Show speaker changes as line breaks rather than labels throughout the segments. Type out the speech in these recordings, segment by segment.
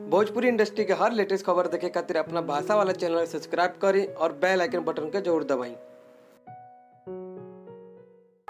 Bhojpuri industry के हर latest खबर देखे खातिर अपना भाषा वाला चैनल सब्सक्राइब करी और बेल आइकन बटन के जरूर दबाई।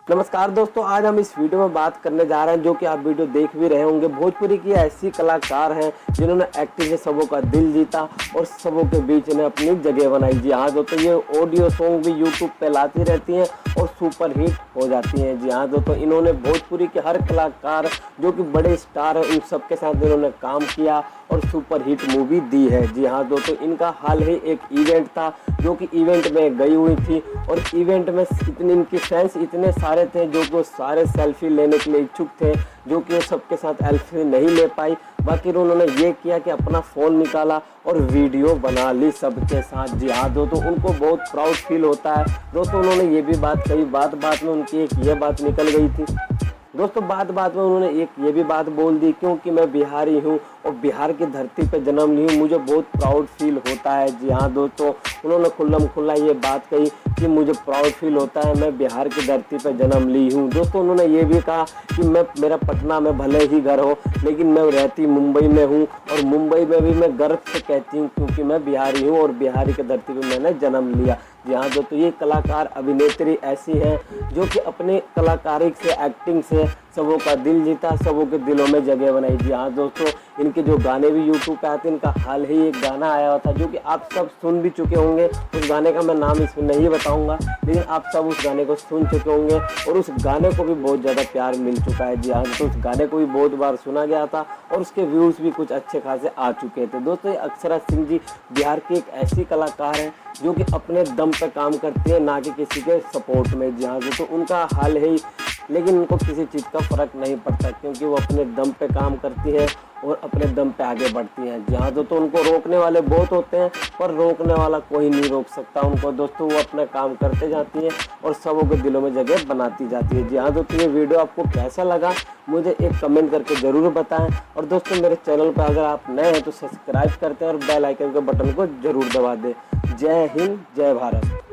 नमस्कार दोस्तों, आज हम इस वीडियो में बात करने जा रहे हैं, जो कि आप वीडियो देख भी रहे होंगे। भोजपुरी की ऐसी कलाकार हैं जिन्होंने एक्टिंग से सबों का दिल जीता और सबों के बीच इन्हें अपनी जगह बनाई। जी हाँ दोस्तों, ये ऑडियो सॉन्ग भी यूट्यूब पे लाती रहती हैं और सुपर हिट हो जाती हैं। जी हाँ दोस्तों, इन्होंने भोजपुरी के हर कलाकार जो कि बड़े स्टार हैं उन सबके साथ इन्होंने काम किया और सुपर हिट मूवी दी है। जी हाँ दोस्तों, इनका हाल ही एक इवेंट था जो कि इवेंट में गई हुई थी और इवेंट में इनके फैंस इतने सारे थे जो कि वो सारे सेल्फी लेने के लिए इच्छुक थे, जो कि वो सबके साथ सेल्फी नहीं ले पाई। बाकी उन्होंने ये किया कि अपना फ़ोन निकाला और वीडियो बना ली सबके साथ। जी हाँ दोस्तों, उनको बहुत प्राउड फील होता है। दोस्तों उन्होंने ये भी बात कही, बात में उनकी एक ये बात निकल गई थी दोस्तों। बात में उन्होंने एक ये भी बात बोल दी, क्योंकि मैं बिहारी हूँ और बिहार की धरती पे जन्म ली हूँ, मुझे बहुत प्राउड फील होता है। जी हाँ दोस्तों, उन्होंने खुल्लम-खुल्ला ये बात कही कि मुझे प्राउड फील होता है, मैं बिहार की धरती पे जन्म ली हूँ। दोस्तों उन्होंने ये भी कहा कि मेरा पटना में भले ही घर हो, लेकिन मैं रहती मुंबई में हूँ और मुंबई में भी मैं गर्व से कहती हूँ क्योंकि मैं बिहारी हूँ और बिहारी की धरती पर मैंने जन्म लिया। जी हाँ दोस्तों, ये कलाकार अभिनेत्री ऐसी हैं जो कि अपने कलाकारी से, एक्टिंग से सबों का दिल जीता, सबों के दिलों में जगह बनाई। जी हाँ दोस्तों, इनके जो गाने भी यूट्यूब पे आते हैं, इनका हाल ही एक गाना आया हुआ था जो कि आप सब सुन भी चुके होंगे। उस गाने का मैं नाम इसमें नहीं बताऊंगा, लेकिन आप सब उस गाने को सुन चुके होंगे और उस गाने को भी बहुत ज़्यादा प्यार मिल चुका है। जी हाँ, तो उस गाने को भी बहुत बार सुना गया था और उसके व्यूज़ भी कुछ अच्छे खासे आ चुके थे। दोस्तों, अक्षरा सिंह जी बिहार की एक ऐसी कलाकार हैं जो कि अपने दम पे काम करती है, ना कि किसी के सपोर्ट में। जी हाँ दोस्तों, उनका हाल ही, लेकिन उनको किसी चीज़ का फ़र्क नहीं पड़ता क्योंकि वो अपने दम पे काम करती है और अपने दम पे आगे बढ़ती हैं। जी हाँ दोस्तों, उनको रोकने वाले बहुत होते हैं पर रोकने वाला कोई नहीं रोक सकता उनको। दोस्तों वो अपना काम करते जाती हैं और सबों के दिलों में जगह बनाती जाती है। जी हाँ दोस्तों, ये वीडियो आपको कैसा लगा मुझे एक कमेंट करके ज़रूर बताएं। और दोस्तों मेरे चैनल पर अगर आप नए हैं तो सब्सक्राइब करते हैं और बेल आइकन के बटन को ज़रूर दबा दें। जय हिंद, जय भारत।